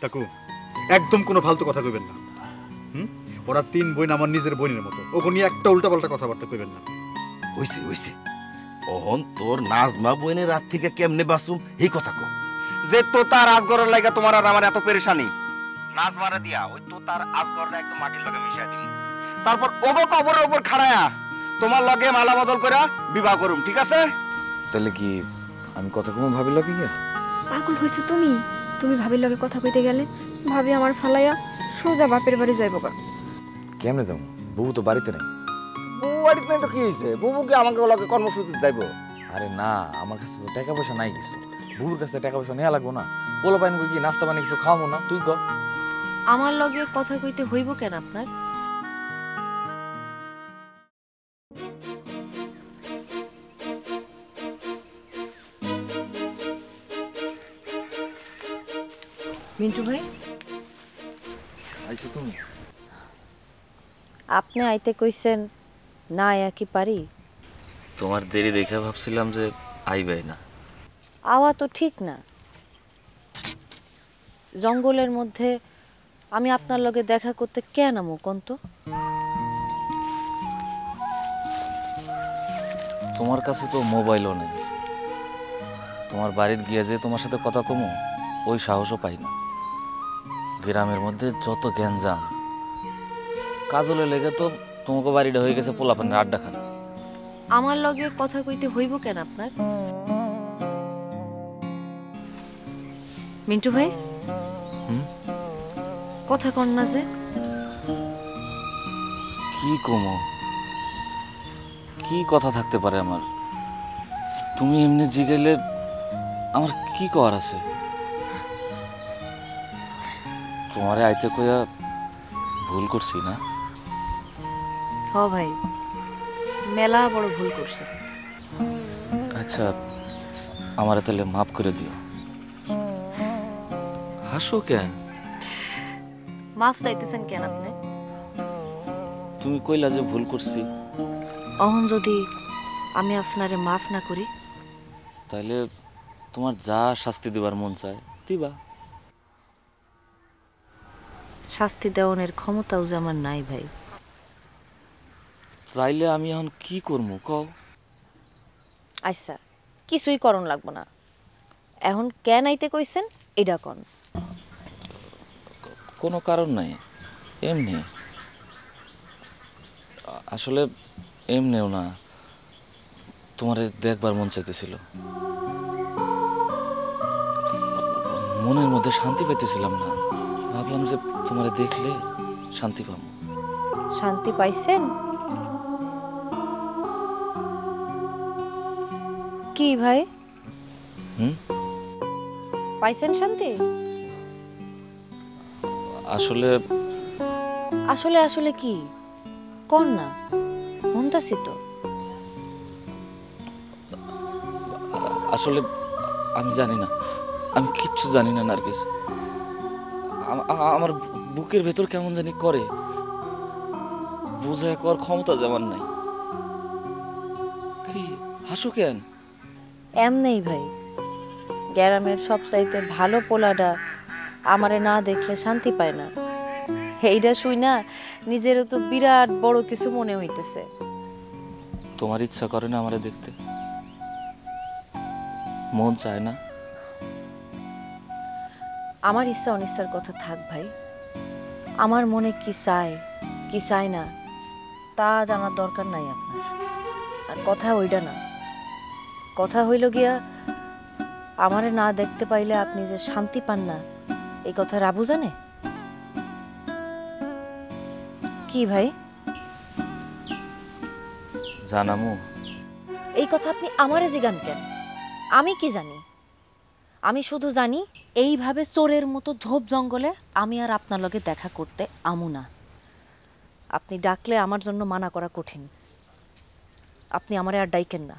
কাকু একদম কোনো ফালতু কথা কইবেন না। ওরা 3 বোন আমার নিজের বোনের মতো, ওকে নিয়ে একটা উল্টাপাল্টা কথাবার্তা কইবেন না। হইছে হইছে, ওহন তোর নাজমা বোনের রাত থেকে কেমনে বাঁচুম এই কথা কো। যে তোতার আজগরের লাগা তোমার আর আমার এত পেরেশানি, নাজমারে দিয়া ওই তোতার আজগরটা একদম মাটির লগে মিশাই দিম, তারপর ওগো কবরের উপর খাড়ায়া তোমার লগে মালা বদল করে বিবাহ করুম, ঠিক আছে? তাহলে কি আমি কথা কম ভাবি লগে গিয়া? পাগল হয়েছো তুমি? তুমি ভাবির লগে কথা কইতে গেলে ভাবি আমার ফালাইয়া সোজা বাপের বাড়ি যাইব গা। কেমনে যাবো? বউ তো বাড়িতে নেই। বউ বাড়িতে নাই তো কি হয়েছে? বউ কি আমাকে লগে কর্মসূচিতে যাইবো? আরে না, আমার কাছে তো টাকা পয়সা নাই কিছু। বউর কাছ থেকে টাকা পয়সা নেওয়া লাগবো না? পোলা পাইন কি নাস্তা পানি কিছু খাওয়াবো না? তুই কর। আমার লগে কথা কইতে হইব কেন আপনার? মিন্টু ভাই, আইছো তুমি? আপনি আইতে কইছেন না, আয়া কি পারি? তোমার দেরি দেখে ভাবছিলাম যে আইবাই না। আওয়া তো ঠিক না। জঙ্গলের মধ্যে আমি আপনার লগে দেখা করতে কেন আমো কন্ত? তোমার কাছে তো মোবাইলও নেই। তোমার বাড়িতে গিয়ে যে তোমার সাথে কথা কমো ওই সাহসও পাই না। গ্রামের মধ্যে যত গ্যাঞ্জাম, কাজলে লেগে তো তোমাকে বাড়িটা হয়ে গেছে পোলাপানের আড্ডাখানা। আমার লগে কথা কইতে হইব কেন আপনার? মিন্টু ভাই, কথা কন না যে? কি কমো, কি কথা থাকতে পারে আমার? তুমি এমনি জিগাইলে আমার কি করার আছে? তোমারে আইতে কইয়া ভুল করছি না? হ ভাই, মেলা বড় ভুল করছে। আচ্ছা, আমারে তাহলে মাফ করে দিও। হাসো কেন? মাফ চাইতেছেন কেন আপনি? তুমি কইলা যে ভুল করছি, অহন যদি আমি আপনারে মাফ না করি, তাইলে তোমার যা শাস্তি দিবার মন চায় দিবা। শাস্তি দেওয়ানের ক্ষমতাও যে আমার নাই ভাই। চাইলে আমি এখন কি করবো কও? আচ্ছা, কিছুই করণ লাগবো না। এখন কেন আইতে কইছেন এটা কন। কোনো কারণ নাই, এমনি। আসলে এমনিও না, তোমারে দেখবার মন চাইতেছিল। মনের মধ্যে শান্তি পাইতেছিলাম না। ভাবলাম যে তোমারে দেখলে শান্তি পাবো। শান্তি পাইছেন? কি ভাই? পাইছেন শান্তি? আসলে আসলে আসলে কি কোন না, শুনতাছি তো। আসলে আমি জানি না, আমি কিচ্ছু জানি না নার্গিস। আমার বুকের ভেতর কেমন জানি করে, বোঝায় কর ক্ষমতা যেমন নাই। কি হাসো কেন? এমনেই ভাই, গ্রামের সবচাইতে ভালো পোলাটা আমারে না দেখলে শান্তি পায় না। এইটা শুই না নিজেরও তো বিরাট বড় কিছু মনে হইতেছে। তোমার ইচ্ছা করে না আমারে দেখতে? মন চায় না? আমার ইচ্ছা অনিচ্ছার কথা থাক ভাই, আমার মনে কি চায় কি চায় না তা জানার দরকার নাই আপনার। আর কথা ওইটা না, কথা হইল গিয়া আমারে না দেখতে পাইলে আপনি যে শান্তি পান না, এই কথা রাবু জানে? কি ভাই? জানামু? এই কথা আপনি আমারে জিগান কেন? আমি কি জানি? আমি শুধু জানি এইভাবে চোরের মতো ঝোপ জঙ্গলে আমি আর আপনার লগে দেখা করতে আমু না। আপনি ডাকলে আমার জন্য মানা করা কঠিন। আপনি আমারে আর ডাইকেন না।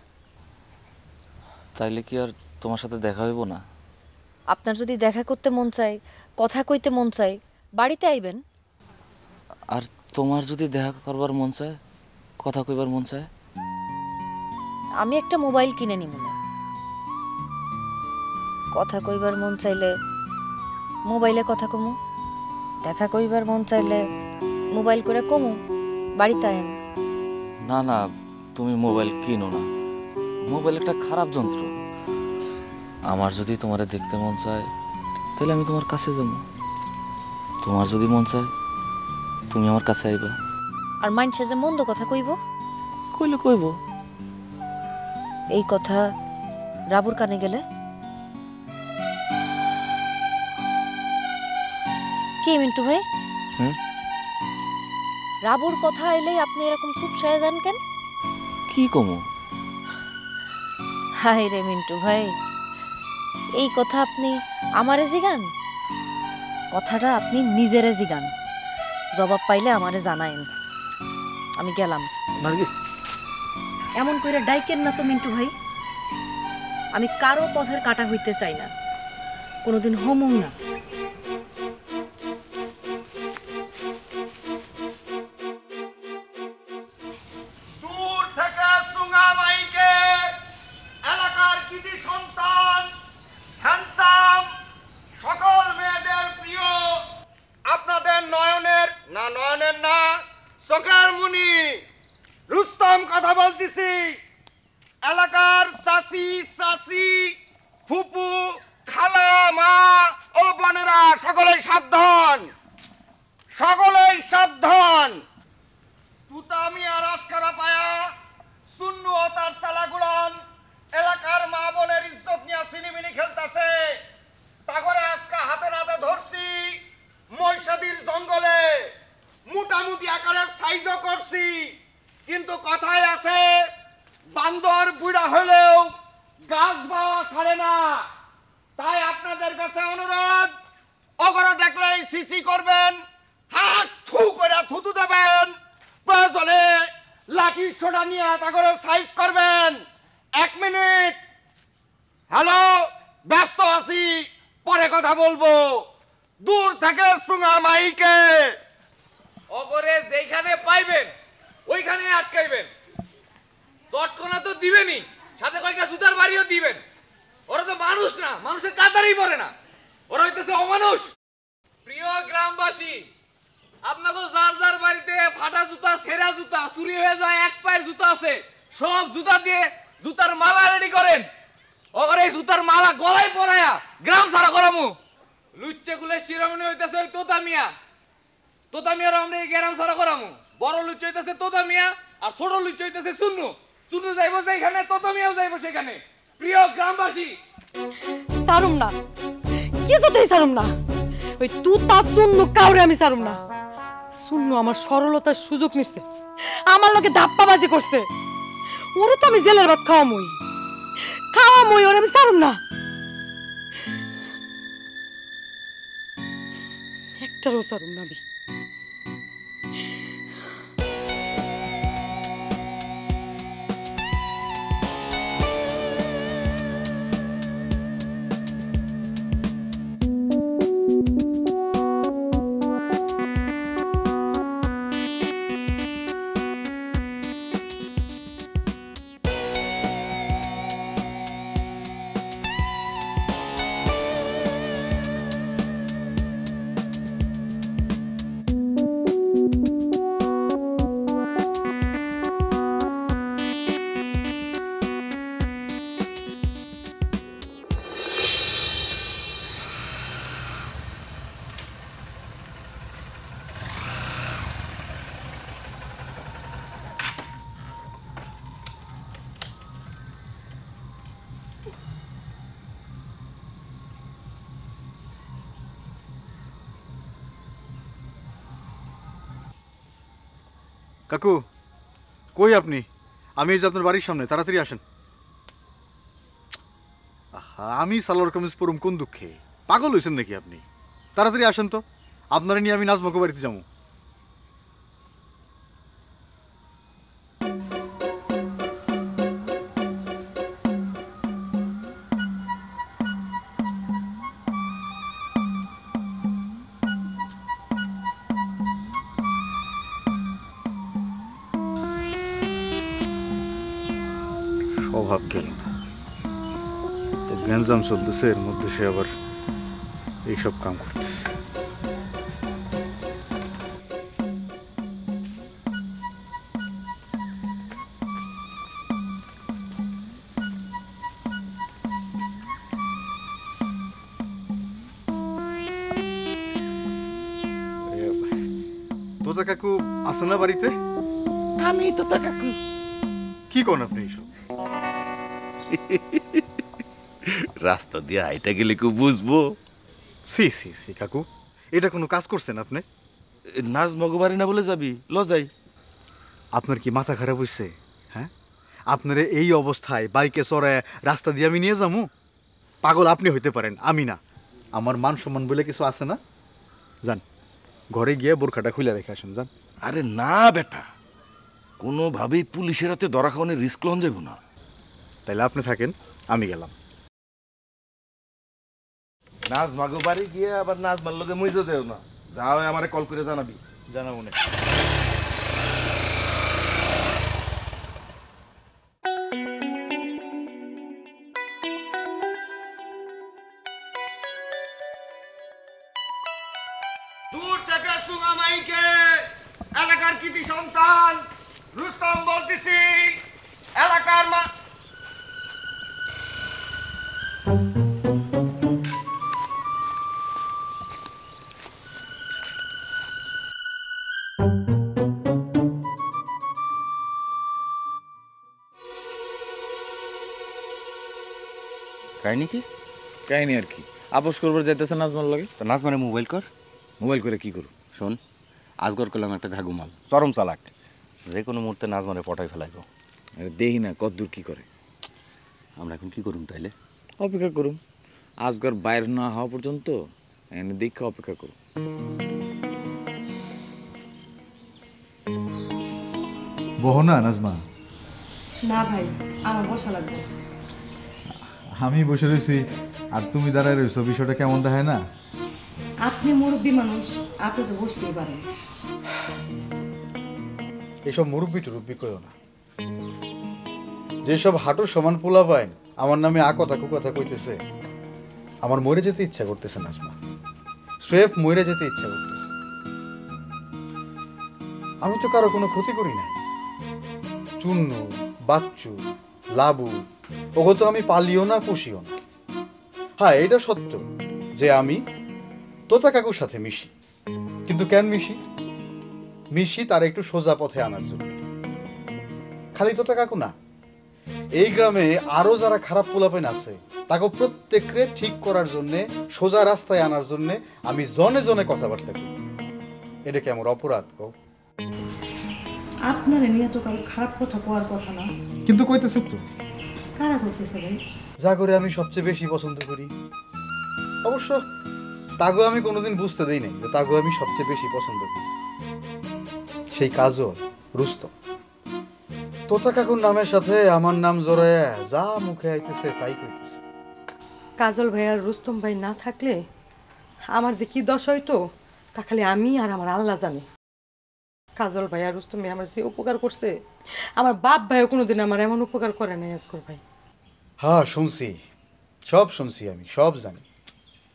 তাইলে কি আর তোমার সাথে দেখা হইব না? আপনার যদি দেখা করতে মন চায়, কথা কইতে মন চায়, বাড়িতে আইবেন। আর তোমার যদি দেখা করবার মন চায়, কথা কইবার মন চায়? আমি একটা মোবাইল কিনে নিব না। কথা কইবার মন চাইলে মোবাইলে কথা কমু, দেখা কইবার মন চাইলে মোবাইল করে কমু, বাড়িতে আয়েন। না না, তুমি মোবাইল কিনো না, মোবাইল একটা খারাপ যন্ত্র। আমার যদি তোমারে দেখতে মন চায় তাহলে আমি তোমার কাছে যাবো, তোমার যদি মন চায় তুমি আমার কাছে আইবা। আর মাইনসে যে মন্দ কথা কইব, কইলে কইব। এই কথা রাবুর কানে গেলে কি মিন্টু ভাই? হুম? রাবুর কথা এলেই আপনি এরকম চুপসায় যান কেন? কি কমু? হাই রে মিন্টু ভাই, এই কথা আপনি আমারে জিগান? কথাটা আপনি নিজেরে জিগান, জবাব পাইলে আমারে জানায়েন। আমি গেলাম। নার্গিস, এমন করে ডাইকেন না তো মিন্টু ভাই, আমি কারো পথের কাটা হইতে চাই না, কোনোদিন হমুম না। দূর থেকে সুঙা মাইকে এলাকার কৃতি সন্তান, হ্যান্ডসাম, সকল মেয়েদের প্রিয়, আপনাদের নয়নের না চোখের মুনি রুস্তম কথা বলতেছি। এলাকার চাচি চাচি, ফুপু, খালা, মা ও বোনেরা সকলেই সাবধান, সকলেই সাবধান। তুতামি আর আশকারা পায়া সুন্নু ও তার সালাগুলান এলাকার মা বোনের ইজ্জত নিয়ে সিনিমিনি খেলতেছে। তাগরে আজকে হাতে নাতে ধরছি মহিষাদীর জঙ্গলে, মোটামুটি আকারের সাইজও করছি, কিন্তু কথায় আছে বান্দর বুড়া হলেও গাছ বাওয়া ছাড়ে না। তাই আপনাদের কাছে অনুরোধ, অগরা দেখলেই সিসি করবেন, হাত থু করে থুতু দেবেন, প্রয়োজনে লাঠি সোডা নিয়ে তাগরে সাইজ করবেন। 1 মিনিট। হ্যালো, ব্যস্ত আছি, পরে কথা বলবো। দূর থেকে সুঙা মাইকে। অপরে যেখানে পাইবেন ওইখানে আটকাইবেন, চটকনা তো দিবেনই, সাথে কয়েকটা জুতার বাড়িও দিবেন। ওরা তো মানুষ না, মানুষের কাতারেই পড়ে না, ওরা হইতেছে অমানুষ। প্রিয় গ্রামবাসী, আপনাকে যার যার বাড়িতে ফাটা জুতা, ছেঁড়া জুতা, চুরি হয়ে যায় এক পায়ের জুতা আছে, সব জুতা দিয়ে জুতার মালা রেডি করেন। ওরে এই জুতার মালা গলায় পরায়া গ্রাম ছাড়া করামু। লুচ্চে গুলে শিরোমণি হইতেছে ওই তোতা মিয়া, তোতা মিয়ার আমরা এই গ্রাম ছাড়া করামু। বড় লুচ্চে হইতেছে তোতা মিয়া, আর ছোট লুচ্চে হইতেছে চুন্নু। চুন্নু যাইবো যেখানে, তোতা মিয়াও যাইবো সেখানে। প্রিয় গ্রামবাসী, সারুম না, কিছুতেই সারুম না। ওই তুতা সুন্নু কাউরে আমি সারুম না। সুন্নু আমার সরলতার সুযোগ নিচ্ছে, আমার লোকে ধাপ্পাবাজি করছে। ওরে তো আমি জেলের ভাত খাওয়ামই, ওরে আমি সারুম না। একটারও সারুম না আমি। কাকু, কই আপনি? আমি এই যে আপনার বাড়ির সামনে, তাড়াতাড়ি আসেন। আমি সালোয়ার কামিজ পরুম কোন দুঃখে? পাগল হয়েছেন নাকি আপনি? তাড়াতাড়ি আসেন তো, আপনারা নিয়ে আমি নাজমাকে বাড়িতে যাবো। স্বভাব গেল না, তো গ্যাঞ্জাম চলতেছে, এর মধ্যে সে আবার এইসব কাম করতে। তোতা কাকু আছে না বাড়িতে? আমি তো তা কাকু। কি করেন আপনি এইসব? রাস্তা দিয়ে হাইটা গেলে কেউ বুঝবো? সি সি সি কাকু, এটা কোনো কাজ করছেন আপনি? নাচ মগবারি না বলে যাবি, লজাই। আপনার কি মাথা খারাপ হইছে? হ্যাঁ, আপনার এই অবস্থায় বাইকে চড়ায় রাস্তা দিয়ে আমি নিয়ে যাবো? পাগল আপনি হইতে পারেন, আমি না। আমার মান সম্মান বলে কিছু আছে না? যান, ঘরে গিয়ে বোরখাটা খুলে রেখে আসেন, যান। আরে না বেটা, কোনোভাবেই পুলিশের হাতে ধরা খাওয়ানোর রিস্ক লন যাব না। তাইলে আপনি থাকেন, আমি গেলাম। নাচ মাগো বাড়ি গিয়ে আবার নাচ মার লগে মইজা দেও না। যাও, আমারে কল করে জানাবি। জানাবো না। দূর থেকে সুগামাইকে এলাকার কৃতি সন্তান রুস্তম বলতেছি। এলাকার কাহিনী কি? কাহিনী আর কি, আপোষ করবার যাইতেছে নাজমার লগে। তো নাজমারে মোবাইল কর। মোবাইল করে কি করু? শোন, আজগর করলাম একটা ঘাগুমাল, চরম চালাক, যে কোনো মুহূর্তে নাজমারে পটাই ফেলাইব। আরে দেহি না কতদূর কি করে। আমরা এখন কি করুম তাইলে? অপেক্ষা করুম, আজগর বাইর না হওয়া পর্যন্ত এনে দেখে অপেক্ষা করুম। বহো না নাজমা। না ভাই, আমার বসা লাগবে। আমি বসে রয়েছি আর তুমি দাঁড়ায় রয়েছো, বিষয়টা কেমন দেখায় না? আপনি মুরব্বী মানুষ, আপনি তো বসতেই পারেন। এসব মুরব্বি টুরব্বি কইও না। যেসব হাঁটুর সমান পোলা পাইন আমার নামে কথা কইতেছে, আমার মরে যেতে ইচ্ছা করতেছে নাজমা। স্রেফ মরে যেতে ইচ্ছা করতেছে। আমি তো কারো কোনো ক্ষতি করি নাই। চুন্নু, বাচ্চু, লাবু, ওগো তো আমি পালিও না পুষিও না। হ্যাঁ, এটা সত্য যে আমি তোতা কাকুর সাথে মিশি, কিন্তু কেন মিশি তার একটু সোজা পথে আনার জন্য। খালি তোতা কাকু না, এই গ্রামে আরো যারা খারাপ পোলাপেন আছে তাকে প্রত্যেককে ঠিক করার জন্য, সোজা রাস্তায় আনার জন্য আমি জনে জনে কথাবার্তা করি। এটা কি আমার অপরাধ কও? আপনার নিয়ে তো কারো খারাপ কথা কোয়ার কথা না। কিন্তু কইতেছে তো। কারা করতেছে ভাই? যা করে আমি সবচেয়ে বেশি পছন্দ করি। অবশ্য তাগো আমি কোনোদিন বুঝতে দেই নাই যে তাগো আমি সবচেয়ে বেশি পছন্দ করি। সেই কাজল, রুস্তম, তোতা কাকুর নামের সাথে আমার নাম জড়ায় যা মুখে আইতেছে তাই কইতেছে। কাজল ভাই আর রুস্তম ভাই না থাকলে আমার যে কি দশা হইতো তা খালি আমি আর আমার আল্লাহ জানে। কাজল ভাই আর রুস্তম ভাই আমার যে উপকার করছে, আমার বাপ ভাইও কোনোদিন আমার এমন উপকার করে নাই আজকর ভাই। হ্যাঁ, শুনছি, সব শুনছি, আমি সব জানি।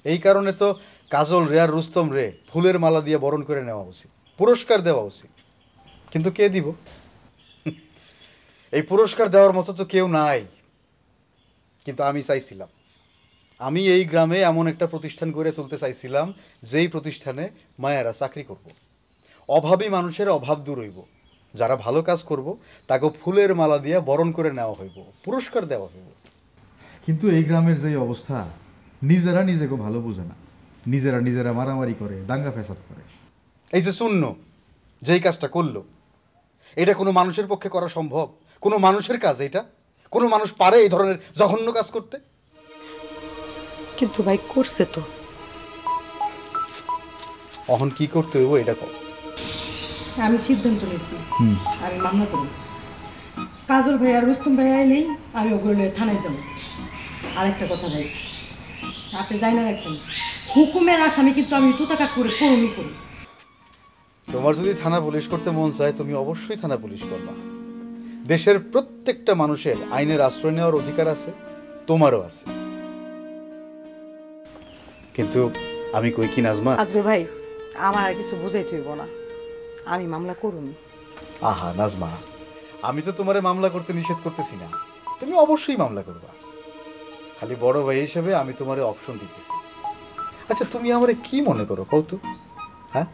এই কারণে তো কাজল রে আর রুস্তম রে ফুলের মালা দিয়ে বরণ করে নেওয়া উচিত, পুরস্কার দেওয়া উচিত। কিন্তু কে দিব? এই পুরস্কার দেওয়ার মতো তো কেউ নাই। কিন্তু আমি চাইছিলাম, আমি এই গ্রামে এমন একটা প্রতিষ্ঠান গড়ে তুলতে চাইছিলাম যেই প্রতিষ্ঠানে মায়েরা চাকরি করব, অভাবী মানুষের অভাব দূর হইব, যারা ভালো কাজ করব তাকে ফুলের মালা দিয়ে বরণ করে নেওয়া হইব, পুরস্কার দেওয়া হইব। কিন্তু এই গ্রামের যে অবস্থা, নিজেরা নিজেকে ভালো বুঝে না, নিজেরা মারামারি করে, দাঙ্গা ফ্যাসাদ করে। এই যে শূন্য যেই কাজটা করলো, এটা কোনো মানুষের পক্ষে করা সম্ভব? কোনো মানুষের কাজ এটা? কোনো মানুষ পারে এই ধরনের জঘন্য কাজ করতে? কিন্তু ভাই করছে তো। অহন কি করতে হইব এটা কর। আমি সিদ্ধান্ত নিয়েছি, আমি মামলা করব। কাজল ভাই আর রুস্তম ভাই আইলেই আমি ওগুলো থানায় যাব। আরেকটা কথা ভাই, আপনি যাই না রাখেন, হুকুমের আসামি কিন্তু আমি তুতাকা করে করুনি করি। তোমার যদি থানা পুলিশ করতে মন চায়, তুমি অবশ্যই থানা পুলিশ করবা। দেশের প্রত্যেকটা মানুষের আইনের আশ্রয় নেওয়ার অধিকার আছে, তোমারও আছে। কিন্তু আমি কই কি নাজমা? আজগর ভাই আমার আর কিছু বুঝাইতে হইব না, আমি মামলা করুন। আহা নাজমা, আমি তো তোমারে মামলা করতে নিষেধ করতেছি না, তুমি অবশ্যই মামলা করবা। খালি বড় ভাই হিসেবে আমি তোমারে অপশন দিতেছি। আচ্ছা তুমি আমারে কি মনে করো কৌতু? হ্যাঁ,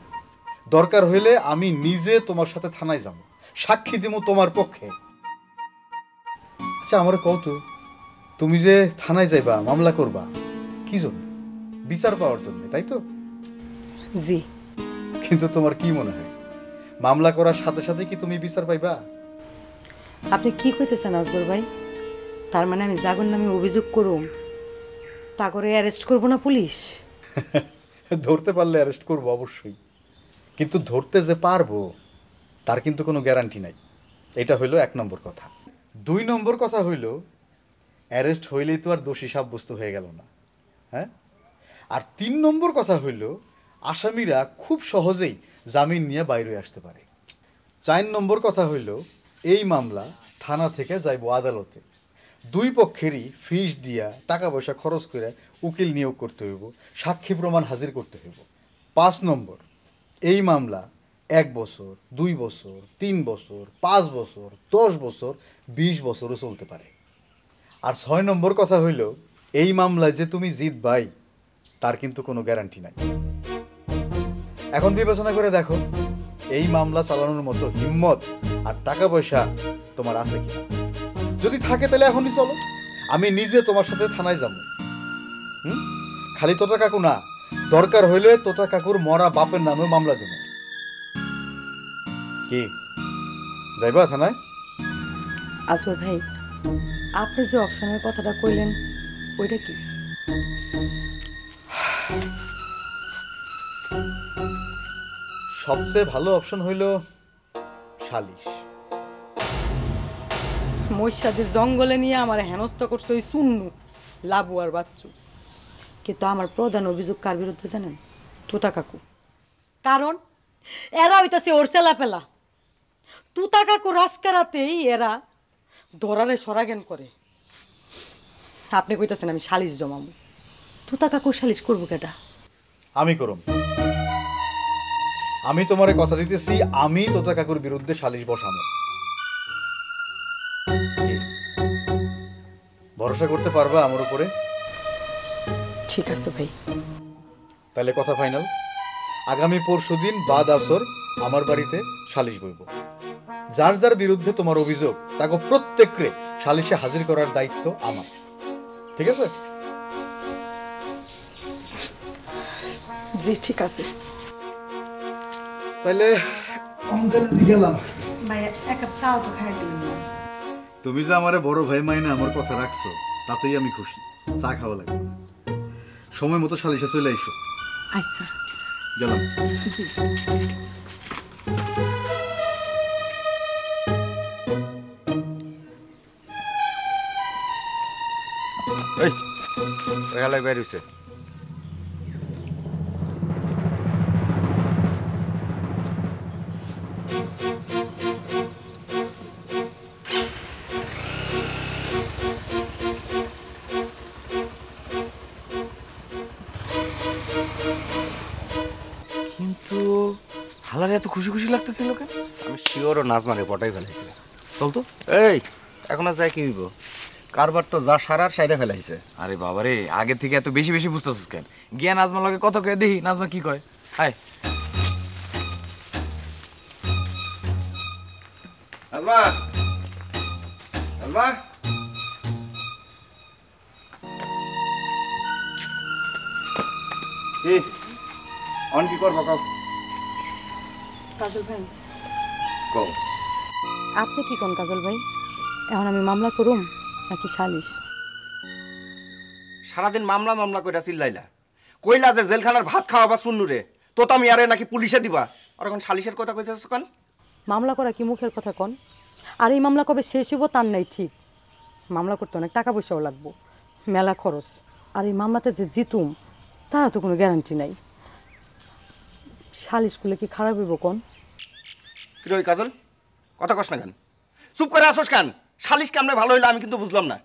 দরকার হইলে আমি নিজে তোমার সাথে থানায় যাব, সাক্ষী দিব তোমার পক্ষে। আচ্ছা আমারে কৌতু, তুমি যে থানায় যাইবা, মামলা করবা, কি জন্য? বিচার পাওয়ার জন্য, তাই তো? জি। কিন্তু তোমার কি মনে হয় মামলা করার সাথে সাথে কি তুমি বিচার পাইবা? আপনি কি কইতেছেন আজগর ভাই? তার মানে আমি জাগর নামে অভিযোগ করুম, তা করে অ্যারেস্ট করবো না পুলিশ? ধরতে পারলে অ্যারেস্ট করবো অবশ্যই, কিন্তু ধরতে যে পারবো তার কিন্তু কোনো গ্যারান্টি নাই। এটা হইলো 1 নম্বর কথা। 2 নম্বর কথা হইল, অ্যারেস্ট হইলেই তো আর দোষী সাব্যস্ত হয়ে গেল না। হ্যাঁ, আর 3 নম্বর কথা হইল, আসামিরা খুব সহজেই জামিন নিয়ে বাইরে আসতে পারে। 4 নম্বর কথা হইল, এই মামলা থানা থেকে যাইব আদালতে, 2 পক্ষেরই ফিস দিয়া টাকা পয়সা খরচ করে উকিল নিয়োগ করতে হইব, সাক্ষী প্রমাণ হাজির করতে হইব। 5 নম্বর, এই মামলা 1 বছর, 2 বছর, 3 বছর, 5 বছর, 10 বছর, 20 বছরও চলতে পারে। আর 6 নম্বর কথা হইল, এই মামলায় যে তুমি জিতবাই তার কিন্তু কোনো গ্যারান্টি নাই। এখন বিবেচনা করে দেখো, এই মামলা চালানোর মতো হিম্মত আর টাকা পয়সা তোমার আছে কিনা। যদি থাকে তাহলে এখনই চলো, আমি নিজে তোমার সাথে থানায় যাব। খালি তোতা কাকু না, দরকার হইলে তোতা কাকুর মরা বাপের নামেও মামলা দেব। কি যাইবা থানায়? আজগর ভাই, আপনি যে অপশনের কথাটা কইলেন ওইটা কি? সবচেয়ে ভালো অপশন হইল সালিশ। মহিষাদের জঙ্গলে নিয়ে আমার হেনস্থ করছে ওই সুন্নু, লাবু আর বাচ্চু। কিন্তু আমার প্রধান অভিযোগ কার বিরুদ্ধে জানেন? তুতা কাকু। কারণ এরা হইতাছে ওর চেলাপেলা। তুতা কাকু রাজকারাতেই এরা ধরারে সরাগেন করে। আপনি কইতাছেন আমি সালিশ জমাবো, তুতা কাকু সালিশ করবো কেটা? আমি করম। আমি তোমারে কথা দিতেছি, আমি তোতা কাকুর বিরুদ্ধে সালিশ বসাবো। ভরসা করতে পারবা আমার উপরে? ঠিক আছে ভাই। তাহলে কথা ফাইনাল, আগামী পরশুদিন বাদ আসর আমার বাড়িতে সালিশ বইব। যার যার বিরুদ্ধে তোমার অভিযোগ তাকে প্রত্যেককে সালিশে হাজির করার দায়িত্ব আমার। ঠিক আছে? জি ঠিক আছে। তাহলে গেলাম। ভাই এক কাপ চাও তো খাই দিলাম না। তুমি যে আমারে বড় ভাই মাইনে আমার কথা রাখছো, তাতেই আমি খুশি। চা খাওয়া লাগবে না, সময় মতো সালিশে চলে আইসো। আচ্ছা গেলাম। জি। এই ওখানে বের হইছে। কিন্তু হালারে এত খুশি খুশি লাগতেছিল কেন? আমি শিওর ও নাজমারে পটাই ফেলাইছে। চল তো। এই এখন আর যাই কি হইব? কারবার তো যা সারার সাইডে ফেলাইছে। আরে বাবারে, আগে থেকে এত বেশি বেশি বুঝতেছিস কেন? গিয়া নাজমার লগে কত কয়ে দেখি নাজমা কি কয়। হাই নাজমা, নাজমা, কি অন কি করবো কাউ? কাজল ভাই, কও। আপনি কি কোন কাজল ভাই? এখন আমি মামলা করুম নাকি সালিশ? সারাদিন মামলা মামলা কইরা চিল্লাইলা, কইলা যে জেলখানার ভাত খাওয়াবা সুন্নুরে, তো আমি আরে নাকি পুলিশে দিবা, আর এখন সালিশের কথা কইতেছ কেন? মামলা করা কি মুখের কথা কন? আর এই মামলা কবে শেষ হইব তার নাই ঠিক। মামলা করতে অনেক টাকা পয়সাও লাগবো, মেলা খরচ। আর এই মামলাতে যে জিতুম তারা তো কোনো গ্যারান্টি নাই। সালিশ করলে কি খারাপ হইব কোন? কি রই কাজল, কথা কস না কেন? চুপ করে আসোস কেন? সালিশ কেমনে ভালো হইলো আমি কিন্তু বুঝলাম না।